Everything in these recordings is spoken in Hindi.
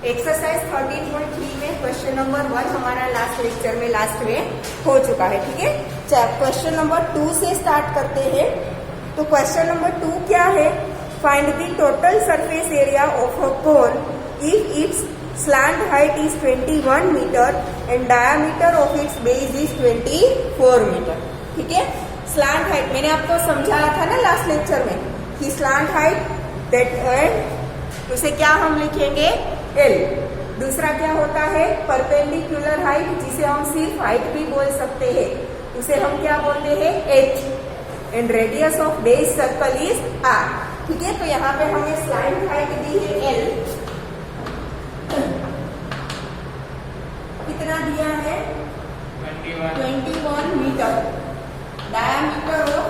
एक्सरसाइज 13.3 में क्वेश्चन नंबर 1 हमारा लास्ट लेक्चर में लास्ट में हो चुका है। ठीक है, क्वेश्चन नंबर 2 से स्टार्ट करते हैं। तो क्वेश्चन नंबर 2 क्या है? Find the total surface area of a cone if its slant height is 21 metre and diameter of its base is 24 metre. ठीक है, स्लैंट हाइट मैंने आपको समझाया था ना लास्ट लेक्चर में कि स्लैंट हाइट दैट एंड उसे क्या हम लिखेंगे L। दूसरा क्या होता है? परपेंडिकुलर हाइट, जिसे हम सिर्फ हाइट भी बोल सकते हैं, उसे हम क्या बोलते हैं? H। And radius of base circle is R। ठीक है, तो यहाँ पे हमें स्लैंट हाइट दी है L। कितना दिया है? 21 metre. Diameter of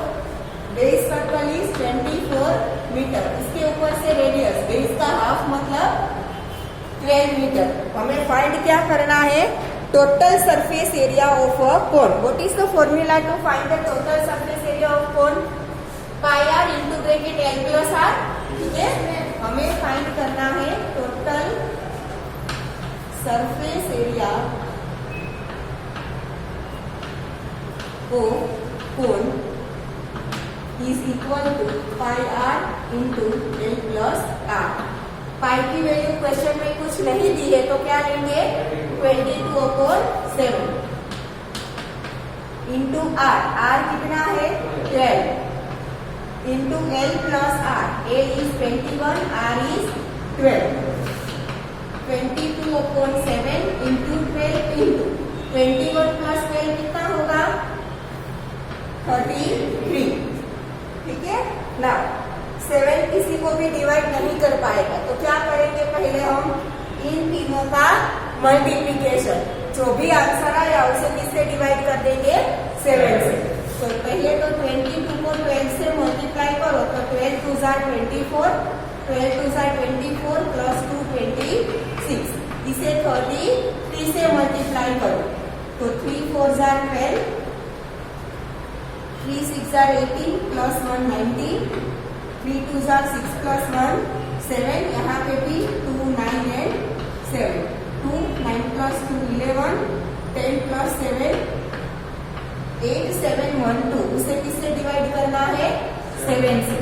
base circle is 24 metre. इसके ऊपर से रेडियस, बेस का हाफ मतलब 12 मीटर। हमें फाइंड क्या करना है? Total surface area of a cone. What is the formula to find the total surface area of cone? Pi are into bracket l plus r. ठीक है, हमें फाइंड करना है total surface area of cone is equal to pi are into L plus r. Pi की वैल्यू क्वेश्चन में कुछ नहीं दी है, तो क्या लेंगे? 22/7 इंटू आर। आर कितना है? 12 into L plus R. L is 21, R is 12। 22/7 into 12 into 21 plus 12 कितना होगा? 33। ठीक है ना, 7 किसी को भी डिवाइड नहीं कर पाएगा, तो क्या करेंगे? पहले हम इन तीनों का मल्टीप्लीकेशन, जो भी आंसर आया उसे किससे डिवाइड कर देंगे? 7 से। तो पहले तो 22 को 12 से मल्टीप्लाई करो, तो 12 2 जार 24, 12 2 जार 24 प्लस 2 26। इसे 33 से मल्टीप्लाई करो, तो 3 4 jar 12, 3 6 jar 18 plus 1 19, 3 2 jar 6 plus 1 7। यहाँ पे भी 2 9 एंड 7, 2 9 प्लस 2 11, 10 प्लस 7 8 7 1 2। उसे किससे डिवाइड करना है? 7 से।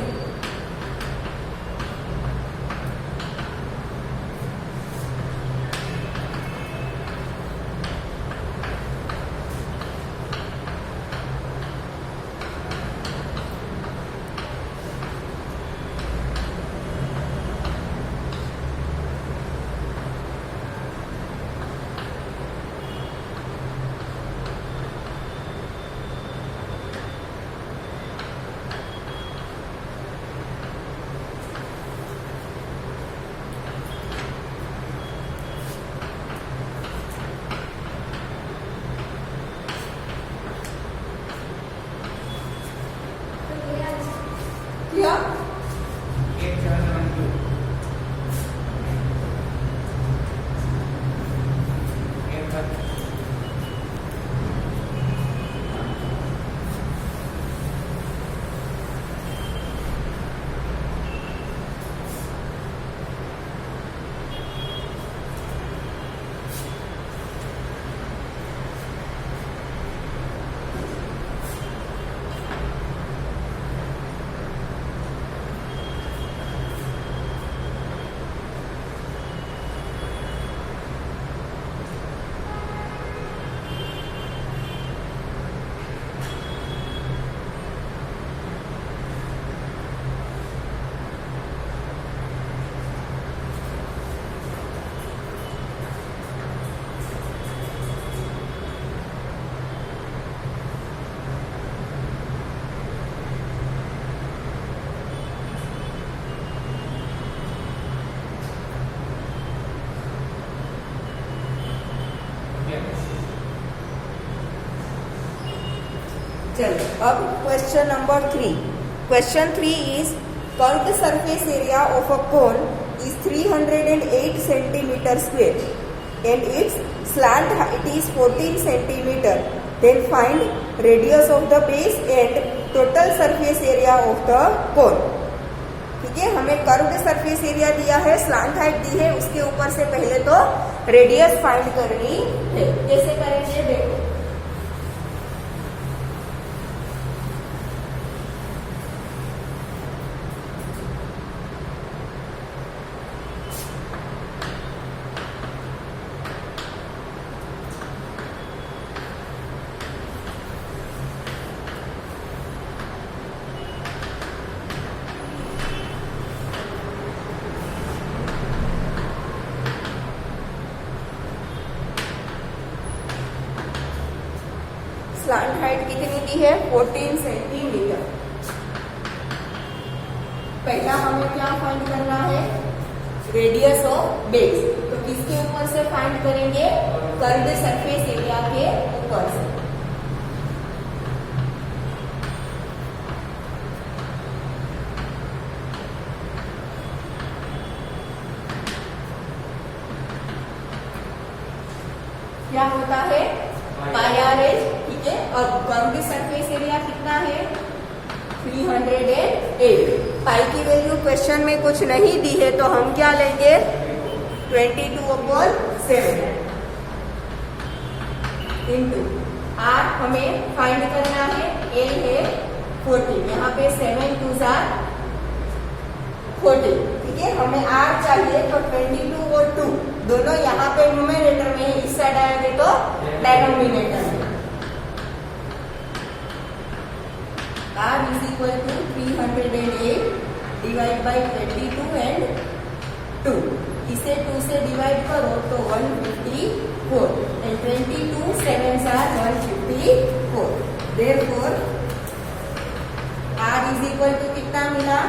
क्या? चलो अब question number 3। Question 3 is curved surface area of a cone is 308 centimeter square and its slant height is 14 centimeter. Then find radius of the base and total surface area of the cone. ठीक है, हमें कर्व्ड सरफेस एरिया दिया है, स्लांट हाइट दी है, उसके ऊपर से पहले तो रेडियस फाइंड करनी है। कैसे करेंगे देखो। स्लांट हाइट कितनी दी है? 14 सेंटीमीटर। पहला हमें क्या फाइंड करना है? Radius of base. तो किसके ऊपर से फाइंड करेंगे? कर्व्ड सरफेस एरिया के ऊपर से। क्या होता है? पाई आर एच, ठीक है। और कर्व्ड सरफेस एरिया कितना है? 308। पाई की वैल्यू क्वेश्चन में कुछ नहीं दी है तो हम क्या लेंगे? 22/7 इंटू आर हमें फाइंड करना है। एल है 14, यहाँ पे 7 2 14, ठीक है। हमें आर चाहिए तो 22 और 2 दोनों यहाँ पे न्यूमरेटर में, इस साइड आएंगे तो डिनोमिनेटर में। R is equal to 308 divide by 22 and 2। इसे 2 से डिवाइड करो तो 154 and 22 7s are 154। Therefore R is equal to कितना मिला?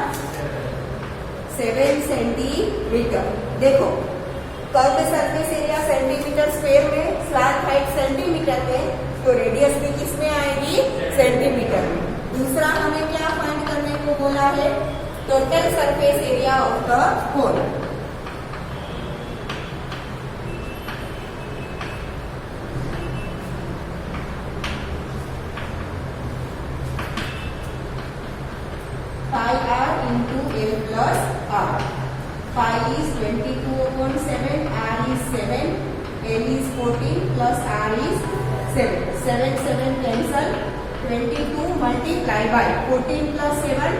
7 सेंटीमीटर। देखो, curved surface area centimetre square में, स्लांट हाइट सेंटीमीटर में, तो रेडियस भी किस में आएगी? सेंटीमीटर में। दूसरा हमें क्या फाइंड करने को बोला है? Total surface area of the whole. Pi are into L plus R. Pi is 22/7, R is 7, L is 14 plus R is 7. 7 7 cancel. 22 multiply by 14 plus 7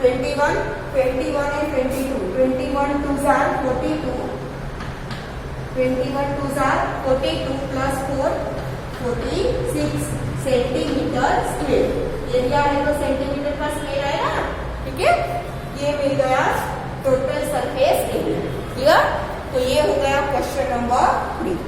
21, 21 and 22. 21 2s are 42. 21 2s are 42 plus 4 46 centimetre square. Area है तो सेंटीमीटर का स्क्वायर आएगा ना, ठीक है। ये मिल गया टोटल सरफेस एरिया, क्लियर। तो ये हो गया क्वेश्चन नंबर 3।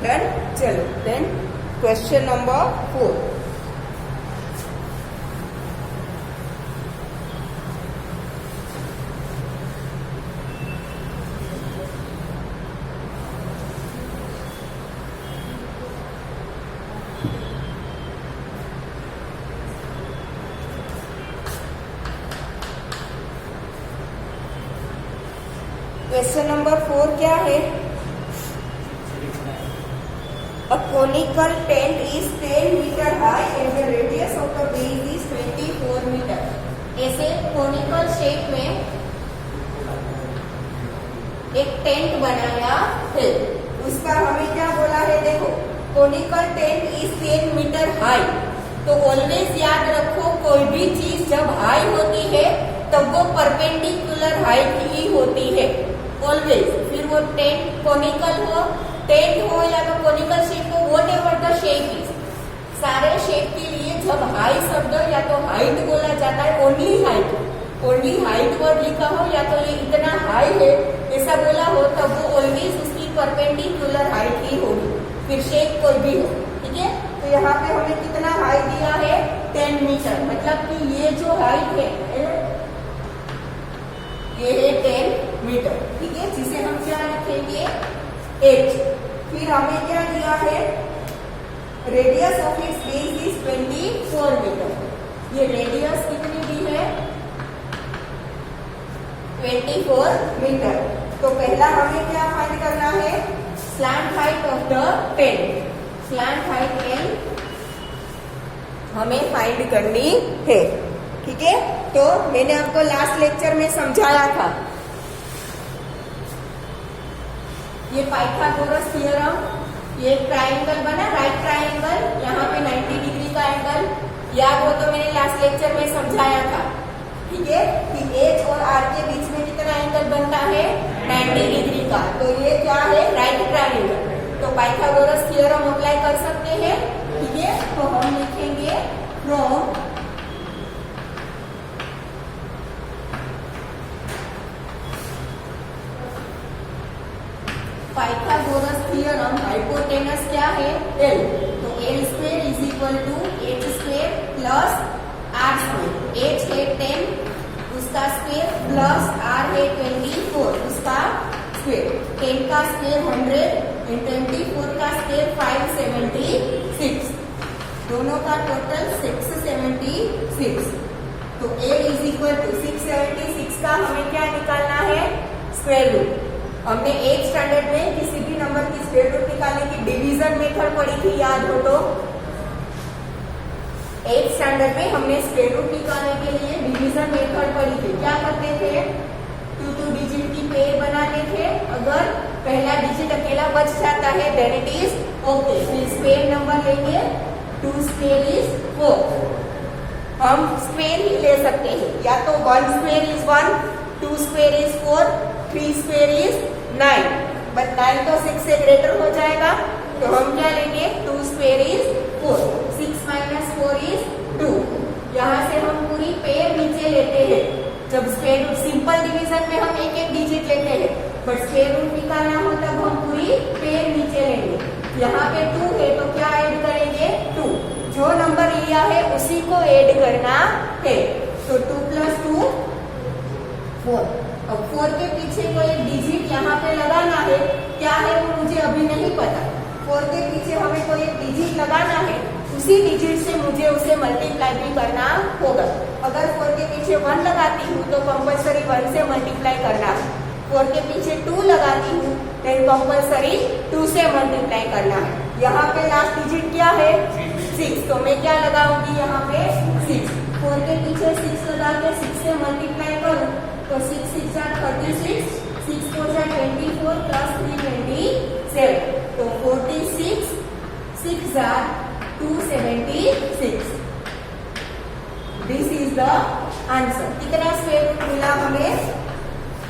डन। चलो then question number 4। Question number 4 क्या है? A conical tent is 10 meter high and the radius of the base is 24 meter. ऐसे कोनिकल शेप में एक टेंट बनाया है, उसका हमें क्या बोला है? देखो, conical tent is 10 metre high तो ऑलवेज याद रखो कोई भी चीज जब हाई होती है तब वो परपेंडिकुलर हाइट ही होती है ऑलवेज। फिर वो टेंट कोनिकल हो, टेंट हो या तो कोनिकल शेप हो, what ever the shape is, सारे शेप के लिए जब हाई शब्द या तो हाइट बोला जाता है, ओनली हाइट वर्ड लिखा हो या तो ये इतना हाई है ऐसा बोला हो, तब वो ऑलवेज उसकी परपेंडिकुलर हाइट ही होगी, फिर शेप कोई भी हो। ठीक है, तो यहाँ पे हमें कितना हाइट दिया है 10 मीटर, मतलब कि ये जो हाइट है ये है 10 मीटर। ठीक है, जिसे हम क्या लिखेंगे h। फिर हमें क्या दिया है, radius of its base is 24 metre. ये रेडियस कितनी दी है 24 मीटर। तो पहला हमें क्या फाइंड करना है, slant height of the tent. Slant height L हमें फाइंड करनी है। ठीक है, तो मैंने आपको लास्ट लेक्चर में समझाया था, ये पाइथागोरस थ्योरम, ये ट्राइंगल बना, राइट ट्राइंगल, यहाँ पे 90 डिग्री का एंगल, याद हो तो मैंने लास्ट लेक्चर में समझाया था। ठीक है, कि एच और आर के बीच में कितना एंगल बनता है 90 डिग्री का, तो ये क्या है राइट ट्राइंगल। तो पाइथागोरस थ्योरम अप्लाई कर सकते हैं। ठीक है, तो हम लिखेंगे फ्रॉम पाइथागोरस थ्योरम, हाइपोटेनस क्या है एल, तो L square is equal to H square plus R square. H है 10 उसका स्क्वायर प्लस आर है 24 उसका स्क्वायर। 10 का स्क्वायर 100 एंड 24 का स्क्वायर 576, दोनों का टोटल 676। तो एल इज इक्वल टू 676 का हमें क्या निकालना है स्क्वायर रूट। हमने 8 स्टैंडर्ड में किसी भी नंबर की स्क्वायर रूट निकालने की डिवीजन मेथड पढ़ी थी, याद हो तो 8 स्टैंडर्ड में हमने स्क्वायर रूट निकालने के लिए डिवीजन मेथड पढ़ी थी। क्या करते थे, 2 डिजिट की पेयर बनाते थे, अगर पहला डिजिट अकेला बच जाता है देन इट इज ओके, फिर स्क्वायर नंबर लेंगे, 2 स्क्वायर इज 4। हम स्क्वायर ही ले सकते हैं, या तो 1 square is 1, 2 square is 4, 3 square is 9, but 9 तो 6 से ग्रेटर हो जाएगा, तो हम क्या लेंगे 2 स्क्वायर इज 4, 6 माइनस 4 इज 2। यहाँ से हम पूरी पेयर नीचे लेते हैं। जब स्क्वायर रूट सिंपल डिवीजन में हम एक डिजिट लेते हैं, बट स्क्वायर रूट निकालना हो तब हम पूरी पेयर नीचे लेंगे। यहाँ पे 2 है तो क्या ऐड करेंगे 2, जो नंबर लिया है उसी को ऐड करना है। तो 2 + 2 4। अब 4 के पीछे कोई एक डिजिट यहाँ पे लगाना है, क्या है वो मुझे अभी नहीं पता। 4 के पीछे हमें कोई एक डिजिट लगाना है, उसी डिजिट से मुझे उसे मल्टीप्लाई भी करना होगा। अगर 4 के पीछे 1 लगाती हूँ तो कंपल्सरी 1 से मल्टीप्लाई करना है। 4 के पीछे 2 लगाती हूँ तो कंपल्सरी 2 से मल्टीप्लाई करना है। यहाँ पे लास्ट डिजिट क्या है 6, तो मैं क्या लगाऊंगी यहाँ पे 6। 4 के पीछे 6 लगा के 6 से मल्टीप्लाई करूँ तो 6 × 6 = 36, 6 × 4 = 24 प्लस 3 27, तो 46, 6 = 276। This is the answer. कितना स्क्वायर रूट मिला हमें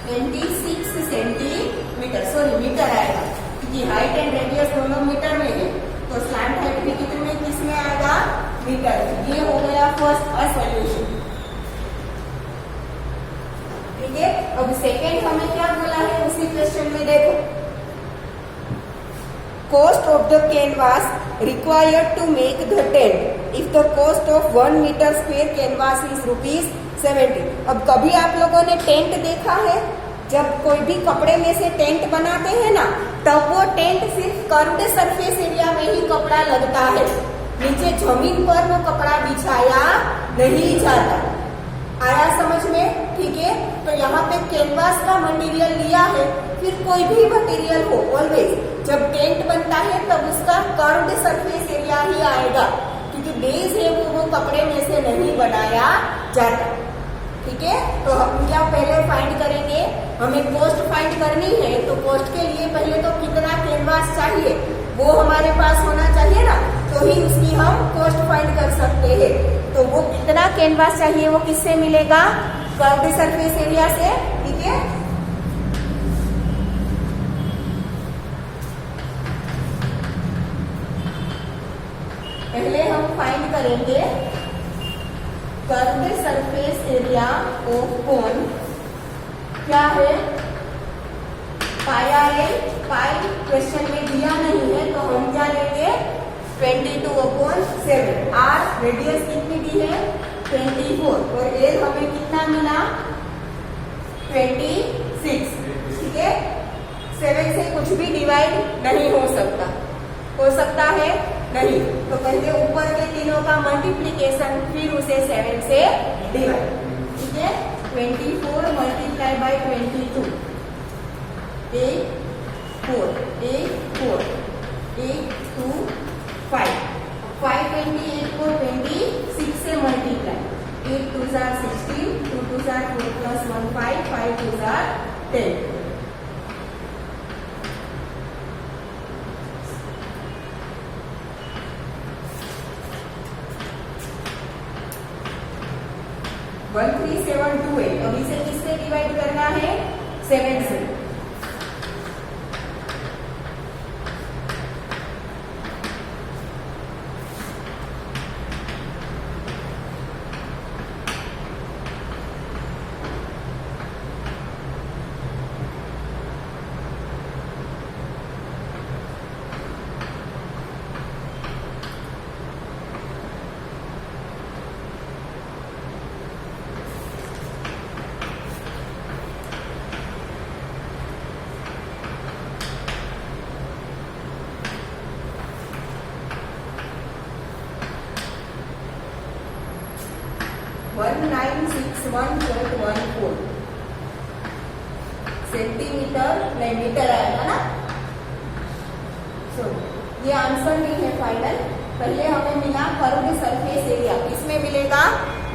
26 सेंटीमीटर, सॉरी मीटर आएगा क्योंकि हाइट एंड रेडियस दोनों मीटर में है, तो स्लैंट हाइट भी कितने किसमें आएगा मीटर। ये हो गया फर्स्ट सॉल्यूशन। ठीक है, अब सेकेंड हमें क्या बोला है उसी क्वेश्चन में देखो, cost of the canvas required to make the tent if the cost of 1 metre square canvas is ₹70। अब कभी आप लोगों ने टेंट देखा है, जब कोई भी कपड़े में से टेंट बनाते हैं ना, तब वो टेंट सिर्फ कर्व्ड सरफेस एरिया में ही कपड़ा लगता है, नीचे जमीन पर वो कपड़ा बिछाया नहीं जाता। आया समझ में। ठीक है, तो यहाँ पे कैनवास का मटेरियल लिया है, फिर कोई भी मटेरियल हो, ऑलवेज जब टेंट बनता है तब उसका कर्व्ड सरफेस एरिया ही आएगा, क्योंकि बेस है वो कपड़े में से नहीं बनाया जाता। ठीक है, तो हम क्या पहले फाइंड करेंगे, हमें कॉस्ट फाइंड करनी है, तो कॉस्ट के लिए पहले तो कितना कैनवास चाहिए वो हमारे पास होना चाहिए ना। तो तो ही उसकी हम कॉस्ट फाइंड कर सकते हैं। तो वो कितना कैनवास चाहिए वो किससे मिलेगा? कर्व्ड सरफेस एरिया से। ठीक है, पहले हम फाइंड करेंगे कर्व्ड सरफेस एरिया ऑफ कोन क्या है? पाई आर एल। पाई क्वेश्चन में दिया नहीं है तो हम क्या लेंगे? 22/7। आर रेडियस कितनी दी है? 24 और एल हमें कितना मिला? 26। ठीक है, 7 से कुछ भी डिवाइड नहीं हो सकता। हो सकता है? नहीं। तो पहले ऊपर के तीनों का मल्टीप्लीकेशन, फिर उसे 7 से डिवाइड। ठीक है, 24 मल्टीप्लाई बाई 22 8 4 8 4 8 2 5 528 को 26 से मल्टीप्लाई। 8 2 16 2 2 4 plus 1 5 5 2 10। वन 3 7 2 8। अब इसे किससे डिवाइड करना है? 7 से। वन 1961.14 सेंटीमीटर नहीं मीटर आएगा ना। ये आंसर नहीं है फाइनल। पहले हमें मिला कर्व्ड सरफेस एरिया, इसमें मिलेगा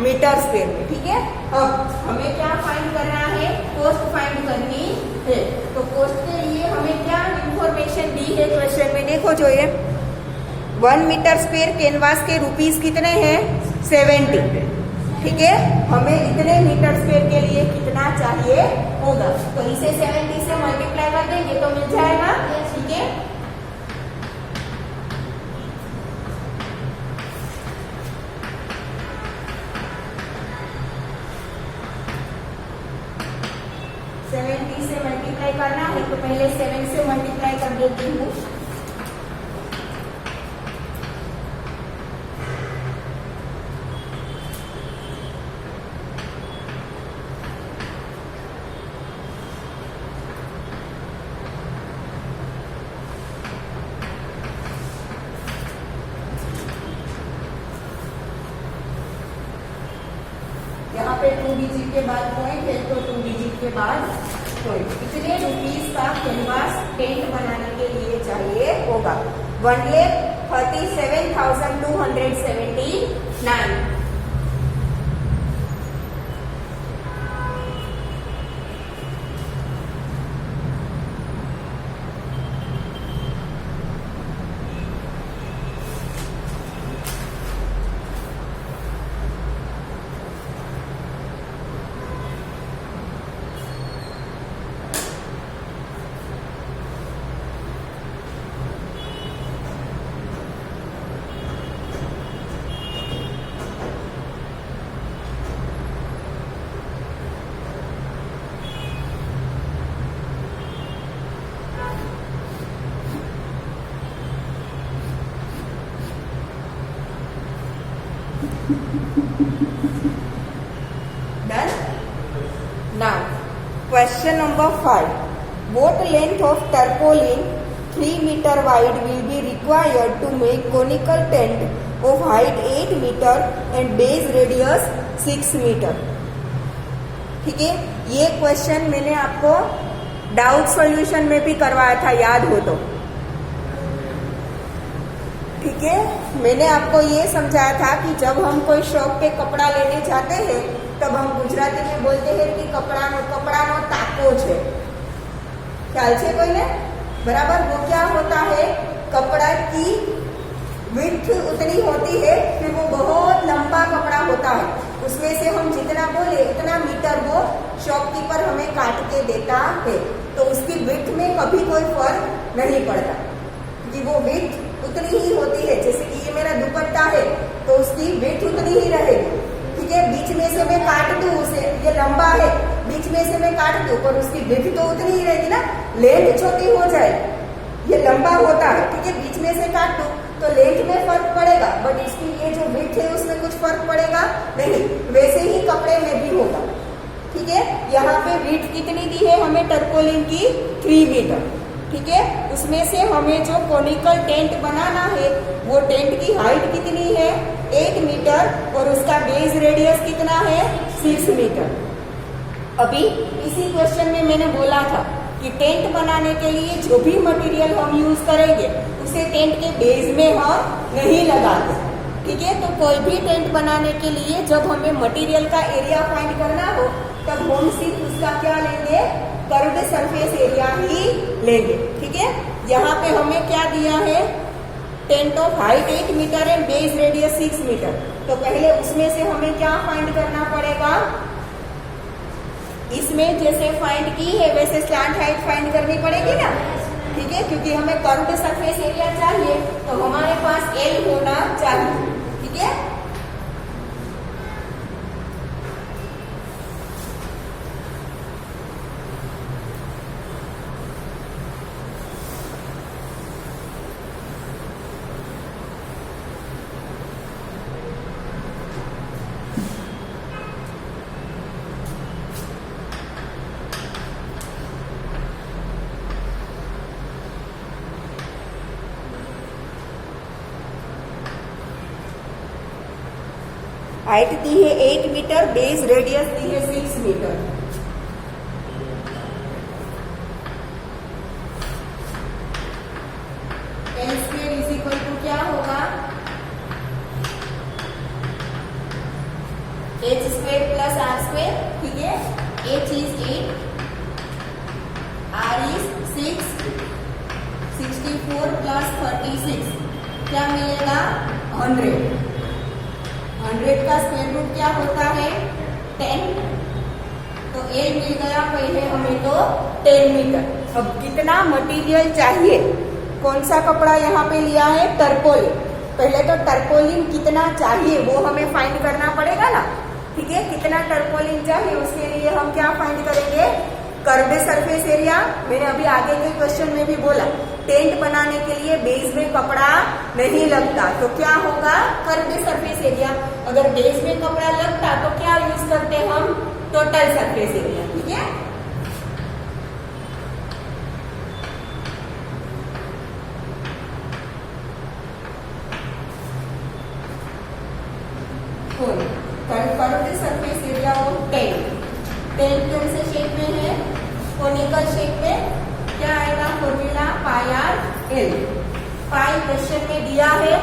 मीटर स्क्वायर में। ठीक है, अब हमें क्या फाइंड करना है? कॉस्ट फाइंड करनी है। तो कॉस्ट के लिए हमें क्या इंफॉर्मेशन दी है क्वेश्चन में? देखो जो ये 1 मीटर स्क्वायर कैनवास के रुपीस कितने हैं? 70। ठीक है, हमें इतने मीटर स्क्वायर के लिए कितना चाहिए होगा? तो इसे 70 से मल्टीप्लाई कर देंगे तो मिल जाएगा। ठीक है, से मल्टीप्लाई करना है तो पहले 7 से मल्टीप्लाई कर देती हूँ। यहाँ पे 2 डिजिट के बाद पॉइंट है तो 2 डिजिट के बाद पॉइंट। कितने रुपीस का कैनवास टेंट बनाने के लिए चाहिए होगा? 1,37,279। Done? Now, question number 5. What length of tarpaulin 3 meter wide will be required to make conical tent of height 8 meter and base radius 6 meter? ठीक है, ये क्वेश्चन मैंने आपको डाउट सॉल्यूशन में भी करवाया था, याद हो तो। ठीक है, मैंने आपको ये समझाया था कि जब हम कोई शॉप पे कपड़ा लेने जाते हैं तब हम गुजराती में बोलते हैं कि कपड़ानो ताको છે। ख्याल છે कोई ने? बराबर, वो क्या होता है? कपड़ा की विड्थ उतनी होती है, फिर वो बहुत लंबा कपड़ा होता है, उसमें से हम जितना बोले उतना मीटर वो शॉपकीपर हमें काट के देता है, तो उसकी विड्थ में कभी कोई फर्क नहीं पड़ता कि वो विड्थ उतनी ही होती है। जैसे कि ये मेरा दुपट्टा है तो उसकी विड्थ उतनी ही रहेगी, ठीक है। बीच में से मैं काट दूं उसे, ये लंबा है, बीच में से मैं काट दूं पर उसकी विड्थ तो उतनी ही रहेगी ना, लेंथ छोटी हो जाए, ये लंबा होता है, ठीक है, बीच में से काट दूं तो लेंथ में फर्क पड़ेगा, बट इसकी ये जो विड्थ है उसमें कुछ फर्क पड़ेगा नहीं। वैसे ही कपड़े में भी होगा, ठीक है। यहाँ पे विड्थ कितनी दी है हमें टर्पोलिन की, 3 मीटर, ठीक है। उसमें से हमें जो कोनिकल टेंट बनाना है वो टेंट की हाइट कितनी है, 8 मीटर, और उसका बेस रेडियस कितना है, 6 मीटर। अभी इसी क्वेश्चन में मैंने बोला था कि टेंट बनाने के लिए जो भी मटेरियल हम यूज करेंगे उसे टेंट के बेस में हम नहीं लगाते, ठीक है। तो कोई भी टेंट बनाने के लिए जब हमें मटेरियल का एरिया फाइंड करना हो तब हम सिर्फ उसका क्या लेंगे, कर्व्ड सरफेस एरिया ही लेंगे, ठीक है। यहाँ पे हमें क्या दिया है, tent of height 8 metre and base radius 6 metre, तो पहले उसमें से हमें क्या फाइंड करना पड़ेगा, इसमें जैसे फाइंड की है वैसे स्लैंट हाइट फाइंड करनी पड़ेगी ना, ठीक है, क्योंकि हमें कर्व्ड सरफेस एरिया चाहिए तो हमारे पास L होना चाहिए, ठीक है। हाइट दी है 8 मीटर, बेस रेडियस दी है 6 metre. L square is equal to क्या होगा, H square plus R square, ठीक है। H is 8, R is 6, 64 plus 36 क्या मिलेगा, 100। 100 का स्क्वायर रूट क्या होता है, 10, तो एल मिल गया पहले हमें तो 10 मीटर। अब कितना मटेरियल चाहिए, कौन सा कपड़ा यहाँ पे लिया है, टर्पोलिन, पहले तो टर्पोलिन कितना चाहिए वो हमें फाइंड करना पड़ेगा ना, ठीक है। कितना टर्पोलिन चाहिए उसके लिए हम क्या फाइंड करेंगे, कर्व्ड सरफेस एरिया। मैंने अभी आगे के क्वेश्चन में भी बोला टेंट बनाने के लिए बेस में कपड़ा नहीं लगता, तो क्या होगा, कर्व्ड सरफेस एरिया। अगर बेस में कपड़ा लगता तो क्या यूज करते हम, टोटल सरफेस एरिया, ठीक है। Curved surface area of tent, tent कौन से शेप में है, कोनिकल शेप में, क्या आएगा formula, pi R L. Pi question में दिया है,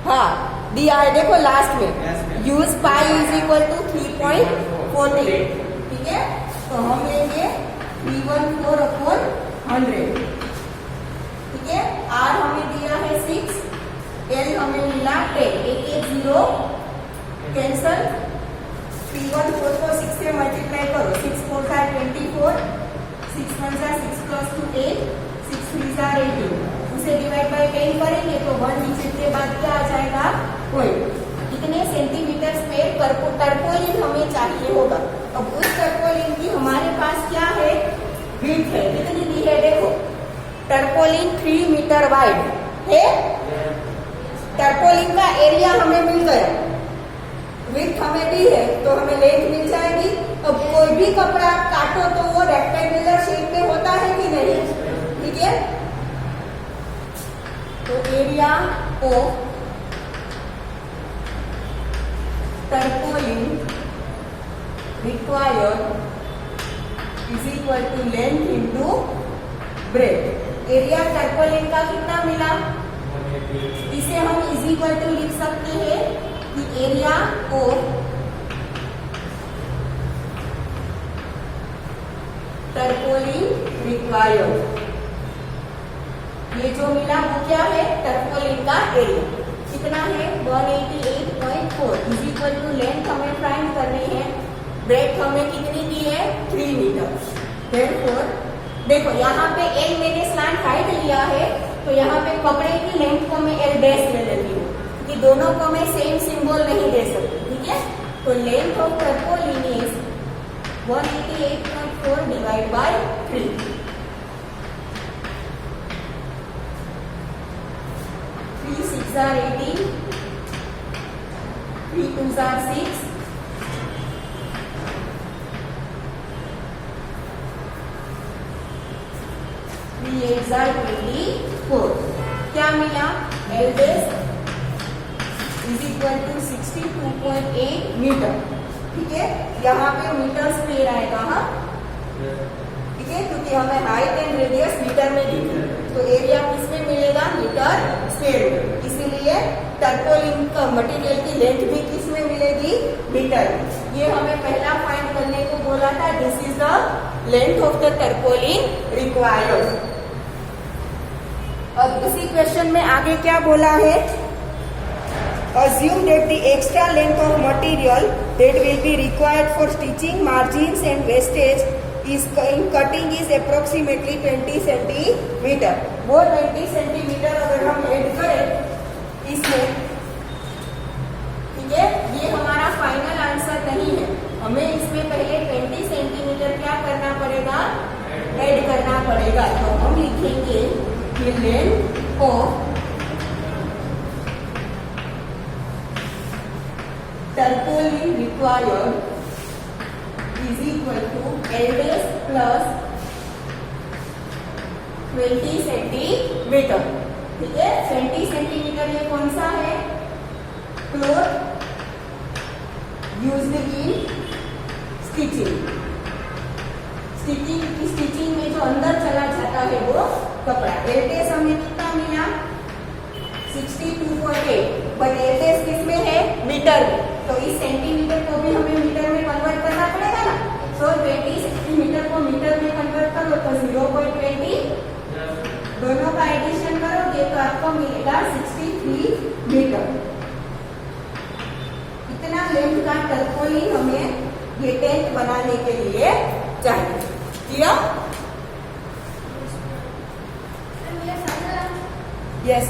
हाँ दिया है, देखो लास्ट में use pi is equal to 3.48, ठीक है। तो हम लेंगे 314/100, ठीक है। आर हमें दिया है 6, एल हमें मिला 10, 1 0 कैंसल, 314 को 6 से मल्टीप्लाई करो, 6 4 जा 24, 6 1 जा 6 + 2 8, 6 3 जा 18, उसे डिवाइड बाय 10 करेंगे तो 1 नीचे के बाद क्या आ जाएगा, कोई कितने सेंटीमीटर स्क्वायर टर्पोलिन हमें चाहिए होगा। अब उस टर्पोलिन की हमारे पास क्या है, विड्थ है, कितनी दी है, देखो टर्पोलिन 3 मीटर वाइड है, टर्पोलिन का एरिया हमें मिल गया, विड्थ हमें दी है तो हमें लेंथ मिल जाएगी। अब कोई भी कपड़ा काटो तो वो रेक्टेंगुलर शेप में होता है कि नहीं, ठीक है। तो area of tarpaulin required is equal to length into breadth. Area tarpaulin का कितना मिला, इसे हम इज इक्वल टू लिख सकते हैं कि एरिया ऑफ टर्पोलिन रिक्वायर्ड ये जो मिला वो क्या है, टर्पोलिन का एरिया कितना है 188.4 इज इक्वल टू लेंथ हमें फाइंड करनी है, ब्रेथ हमें कितनी दी है 3 मीटर। देयरफॉर देखो यहाँ पे एल मैंने स्लैंट हाइट लिया है, तो यहाँ पे कपड़े की लेंथ को मैं एल डैश ले लेती हूँ कि दोनों को मैं सेम सिंबल नहीं दे सकती, ठीक है। तो length of tarpaulin is 188.4 divide by 3। 3 6 are 18, 3 2s are 6, 3 8s are 24। क्या मिला, L dash is equal to 62.8 metre, ठीक है। यहाँ पे मीटर स्क्वायर आएगा, हाँ ठीक है, क्योंकि हमें हाइट एंड रेडियस मीटर में दी है, तो एरिया किसमें मिलेगा मीटर स्क्वायर में, इसीलिए टर्पोलिन का मटेरियल की लेंथ भी किसमें मिलेगी मीटर में। ये हमें पहला फाइंड करने को बोला था, this is the length of the tarpaulin required. अब इसी क्वेश्चन में आगे क्या बोला है, assume that the extra length of material that will be required for stitching margins and wastage is in cutting is approximately 20 centimeter। वो 20 सेंटीमीटर अगर हम ऐड करें इसमें, ठीक है, ये हमारा फाइनल आंसर नहीं है, हमें इसमें पहले 20 सेंटीमीटर क्या करना पड़ेगा, ऐड करना पड़ेगा। तो हम लिखेंगे कि length of tarpaulin required is equal to l dash plus 20 centimetre, ठीक है। 20 सेंटीमीटर ये कौन सा है, cloth used in stitching. Stitching में जो अंदर चला जाता है वो कपड़ा। एल डैश हमें कितना मिला 62.8, बट एल डैश किसमें है मीटर में, तो इस सेंटीमीटर को भी हमें मीटर में कन्वर्ट करना पड़ेगा ना। सो 20 सेंटीमीटर को मीटर में कन्वर्ट करो तो 0.20, दोनों का एडिशन करोगे तो आपको मिलेगा 63 मीटर। इतना लेंथ का टर्पोलिन हमें ये टेंट बनाने के लिए चाहिए। यस